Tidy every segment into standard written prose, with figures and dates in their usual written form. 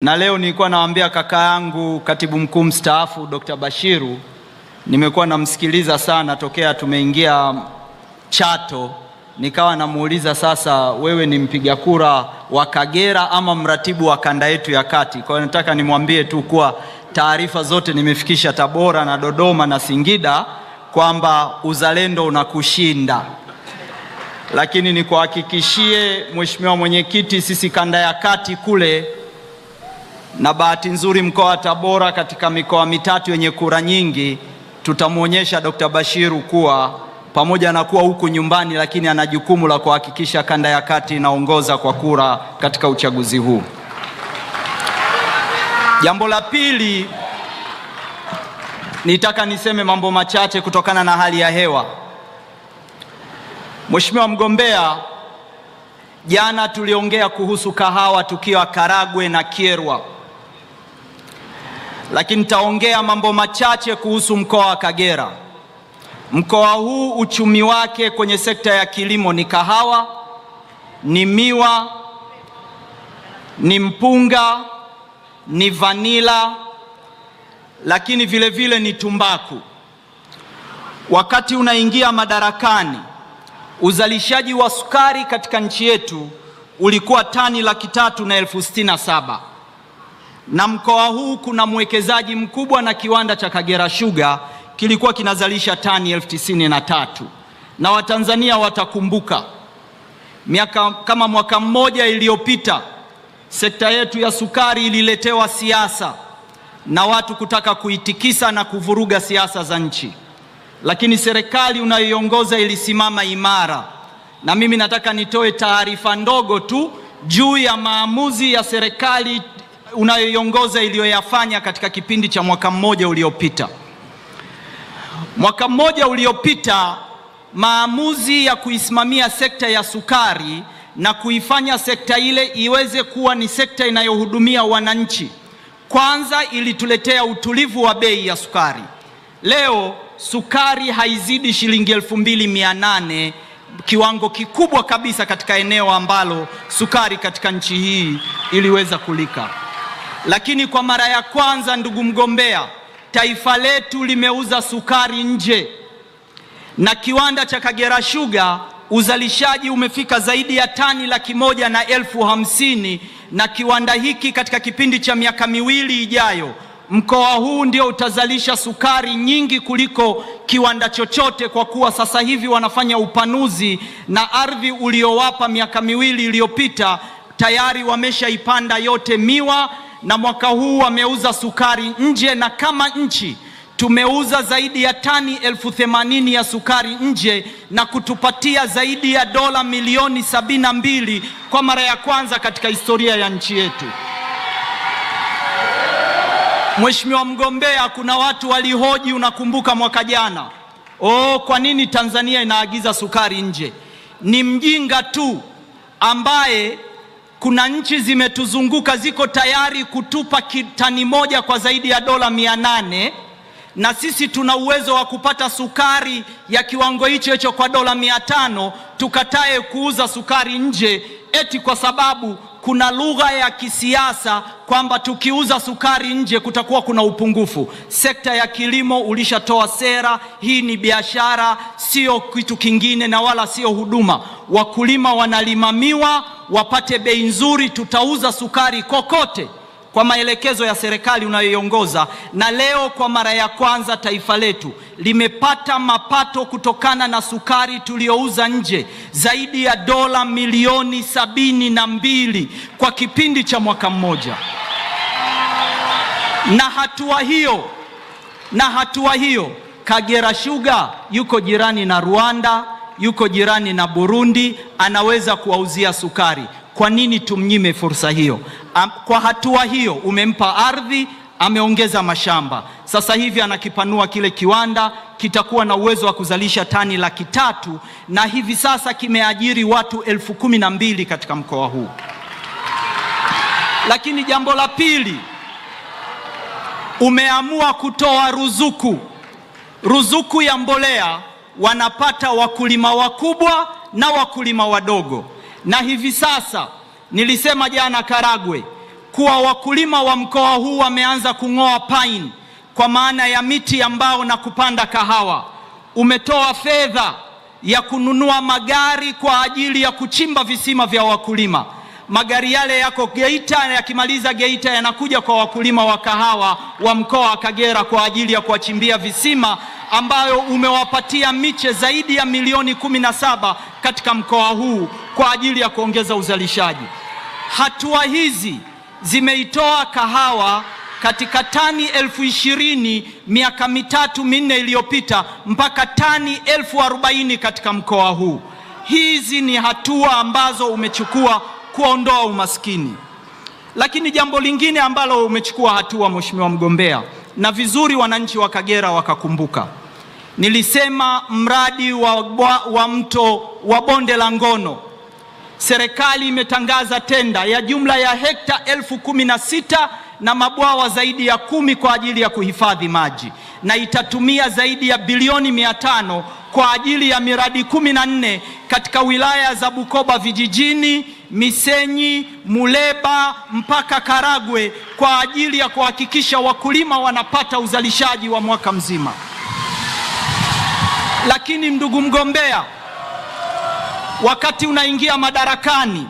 Na leo nilikuwa nawaambia kaka yangu katibu mkuu mstaafu Dr. Bashiru, nimekuwa namsikiliza sana tokea tumeingia Chato, nikawa namuuliza sasa, wewe ni mpiga kura wa Kagera ama mratibu wa kanda yetu ya kati? Kwa hiyo nataka nimwambie tu kuwa taarifa zote nimefikisha Tabora na Dodoma na Singida kwamba uzalendo unakushinda. Lakini nikuhakikishie Mheshimiwa Mwenyekiti, sisi kanda ya kati kule, na bahati nzuri mkoa wa Tabora katika mikoa mitatu yenye kura nyingi, tutamuonyesha Dr. Bashiru kuwa pamoja na kuwa huku nyumbani, lakini ana jukumu la kuhakikisha kanda ya kati inaongoza kwa kura katika uchaguzi huu. Jambo la pili, nitaka niseme mambo machache kutokana na hali ya hewa. Mheshimiwa mgombea, jana tuliongea kuhusu kahawa tukiwa Karagwe na Kyerwa, lakini nitaongea mambo machache kuhusu mkoa wa Kagera. Mkoa huu uchumi wake kwenye sekta ya kilimo ni kahawa, ni miwa, ni mpunga, ni vanila, lakini vile vile ni tumbaku. Wakati unaingia madarakani, uzalishaji wa sukari katika nchi yetu ulikuwa tani 367,000. Na mkoa huu kuna mwekezaji mkubwa na kiwanda cha Kagera Sugar kilikuwa kinazalisha tani 93,000. Na Watanzania watakumbuka kama mwaka mmoja iliyopita sekta yetu ya sukari ililetewa siasa na watu kutaka kuitikisa na kuvuruga siasa za nchi, lakini serikali unayoiongoza ilisimama imara. Na mimi nataka nitoe taarifa ndogo tu juu ya maamuzi ya serikali unayoiongoza iliyoyafanya katika kipindi cha mwaka mmoja uliopita. Mwaka mmoja uliopita, maamuzi ya kuisimamia sekta ya sukari na kuifanya sekta ile iweze kuwa ni sekta inayohudumia wananchi, kwanza ilituletea utulivu wa bei ya sukari. Leo sukari haizidi shilingi 2,800, kiwango kikubwa kabisa katika eneo ambalo sukari katika nchi hii iliweza kulika. Lakini kwa mara ya kwanza, ndugu mgombea, taifa letu limeuza sukari nje, na kiwanda cha Kagera Sugar uzalishaji umefika zaidi ya tani 150,000, na kiwanda hiki katika kipindi cha miaka miwili ijayo, mkoa huu ndio utazalisha sukari nyingi kuliko kiwanda chochote, kwa kuwa sasa hivi wanafanya upanuzi na ardhi uliowapa miaka miwili iliyopita tayari wameshaipanda yote miwa, na mwaka huu wameuza sukari nje. Na kama nchi tumeuza zaidi ya tani 80,000 ya sukari nje na kutupatia zaidi ya dola milioni 72 kwa mara ya kwanza katika historia ya nchi yetu. Mheshimiwa mgombea, kuna watu walihoji, unakumbuka mwaka jana, kwa nini Tanzania inaagiza sukari nje? Ni mjinga tu ambaye kuna nchi zimetuzunguka ziko tayari kutupa tani moja kwa zaidi ya dola 800, na sisi tuna uwezo wa kupata sukari ya kiwango hicho kwa dola 500, tukatae kuuza sukari nje eti kwa sababu kuna lugha ya kisiasa kwamba tukiuza sukari nje kutakuwa kuna upungufu. Sekta ya kilimo ulishatoa sera, hii ni biashara, sio kitu kingine na wala sio huduma. Wakulima wanalima miwa wapate bei nzuri, tutauza sukari kokote kwa maelekezo ya serikali unayoiongoza. Na leo kwa mara ya kwanza taifa letu limepata mapato kutokana na sukari tuliyouza nje zaidi ya dola milioni 72 kwa kipindi cha mwaka mmoja. Na hatua hiyo Kagera Sugar yuko jirani na Rwanda, yuko jirani na Burundi, anaweza kuwauzia sukari. Kwa nini tumnyime fursa hiyo? Kwa hatua hiyo umempa ardhi, ameongeza mashamba. Sasa hivi anakipanua kile kiwanda, kitakuwa na uwezo wa kuzalisha tani 300,000, na hivi sasa kimeajiri watu 12,000 katika mkoa huu. Lakini jambo la pili, umeamua kutoa ruzuku ya mbolea, wanapata wakulima wakubwa na wakulima wadogo. Na hivi sasa, nilisema jana Karagwe, kuwa wakulima wa mkoa huu wameanza kung'oa pine kwa maana ya miti ya mbao na kupanda kahawa. Umetoa fedha ya kununua magari kwa ajili ya kuchimba visima vya wakulima. Magari yale yako Geita, yakimaliza Geita yanakuja kwa wakulima wa kahawa wa mkoa wa Kagera kwa ajili ya kuwachimbia visima, ambayo umewapatia miche zaidi ya milioni 17 katika mkoa huu kwa ajili ya kuongeza uzalishaji. Hatua hizi zimeitoa kahawa katika tani 20,000 miaka 3-4 iliyopita mpaka tani 40,000 katika mkoa huu. Hizi ni hatua ambazo umechukua kuondoa umaskini. Lakini jambo lingine ambalo umechukua hatua, Mheshimiwa mgombea, na vizuri wananchi wa Kagera wakakumbuka, nilisema mradi wa mto wa Bonde la Ngono. Serikali imetangaza tenda ya jumla ya hekta 16,000 na mabwawa zaidi ya 10 kwa ajili ya kuhifadhi maji, na itatumia zaidi ya bilioni 500 kwa ajili ya miradi 14 katika wilaya za Bukoba vijijini, Misenyi, Muleba mpaka Karagwe kwa ajili ya kuhakikisha wakulima wanapata uzalishaji wa mwaka mzima. Lakini ndugu mgombea, wakati unaingia madarakani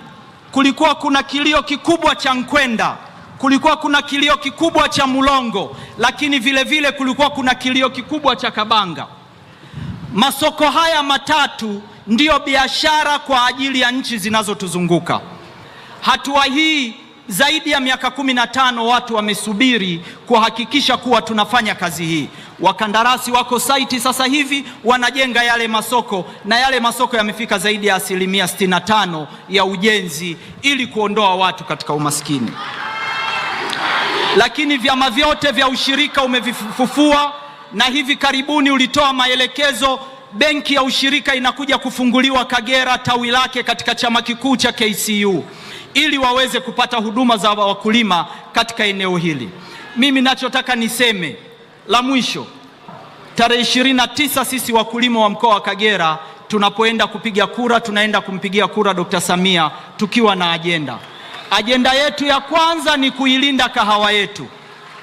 kulikuwa kuna kilio kikubwa cha Nkwenda, kulikuwa kuna kilio kikubwa cha Mulongo, lakini vile vile kulikuwa kuna kilio kikubwa cha Kabanga. Masoko haya matatu ndiyo biashara kwa ajili ya nchi zinazotuzunguka. Hatua hii zaidi ya miaka 15 watu wamesubiri kuhakikisha kuwa tunafanya kazi hii. Wakandarasi wako site sasa hivi wanajenga yale masoko, na yale masoko yamefika zaidi ya 65% ya ujenzi ili kuondoa watu katika umaskini. Lakini vyama vyote vya ushirika umevifufua, na hivi karibuni ulitoa maelekezo benki ya ushirika inakuja kufunguliwa Kagera tawi lake katika chama kikuu cha KCU ili waweze kupata huduma za wakulima katika eneo hili. Mimi nachotaka niseme la mwisho, tarehe 29 sisi wakulima wa mkoa wa Kagera tunapoenda kupiga kura, tunaenda kumpigia kura Dr. Samia tukiwa na ajenda. Ajenda yetu ya kwanza ni kuilinda kahawa yetu.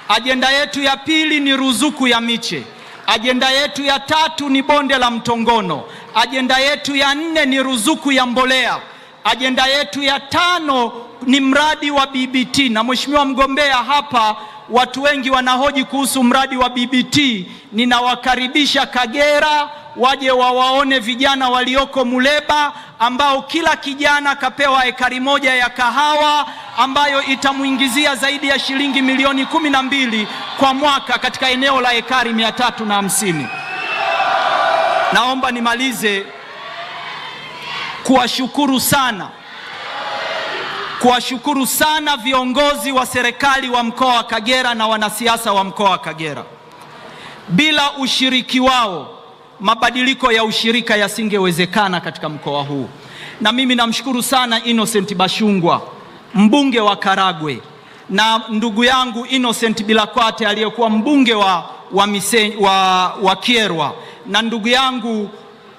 Ajenda yetu ya pili ni ruzuku ya miche. Ajenda yetu ya tatu ni bonde la Mto Ngono. Ajenda yetu ya 4 ni ruzuku ya mbolea. Ajenda yetu ya 5 ni mradi wa BBT. Na Mheshimiwa mgombea, hapa watu wengi wanahoji kuhusu mradi wa BBT. Ninawakaribisha Kagera waje wawaone vijana walioko Muleba, ambao kila kijana kapewa ekari 1 ya kahawa ambayo itamuingizia zaidi ya shilingi milioni 12 kwa mwaka katika eneo la ekari 350. Naomba nimalize kuwashukuru sana viongozi wa serikali wa mkoa wa Kagera na wanasiasa wa mkoa wa Kagera. Bila ushiriki wao mabadiliko ya ushirika yasingewezekana katika mkoa huu. Na mimi namshukuru sana Innocent Bashungwa, mbunge wa Karagwe, na ndugu yangu Innocent Bilakwate aliyekuwa mbunge wa Kyerwa, na ndugu yangu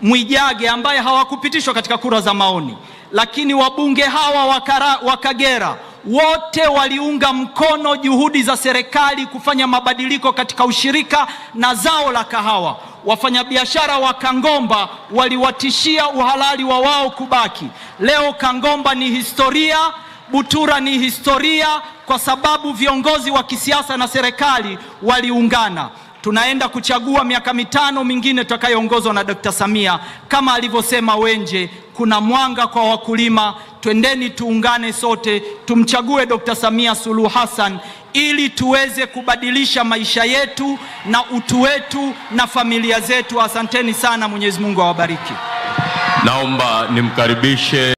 Mwijage ambaye hawakupitishwa katika kura za maoni, lakini wabunge hawa wa Kagera wote waliunga mkono juhudi za serikali kufanya mabadiliko katika ushirika na zao la kahawa. Wafanyabiashara wa Kangomba waliwatishia uhalali wa wao kubaki. Leo Kangomba ni historia, Butura ni historia, kwa sababu viongozi wa kisiasa na serikali waliungana. Tunaenda kuchagua miaka 5 mingine tutakayoongozwa na Dr. Samia. Kama alivyosema Wenje, kuna mwanga kwa wakulima. Twendeni tuungane sote, tumchague Dr. Samia Suluhu Hassan ili tuweze kubadilisha maisha yetu na utu wetu na familia zetu. Asanteni sana, Mwenyezi Mungu awabariki. Naomba nimkaribishe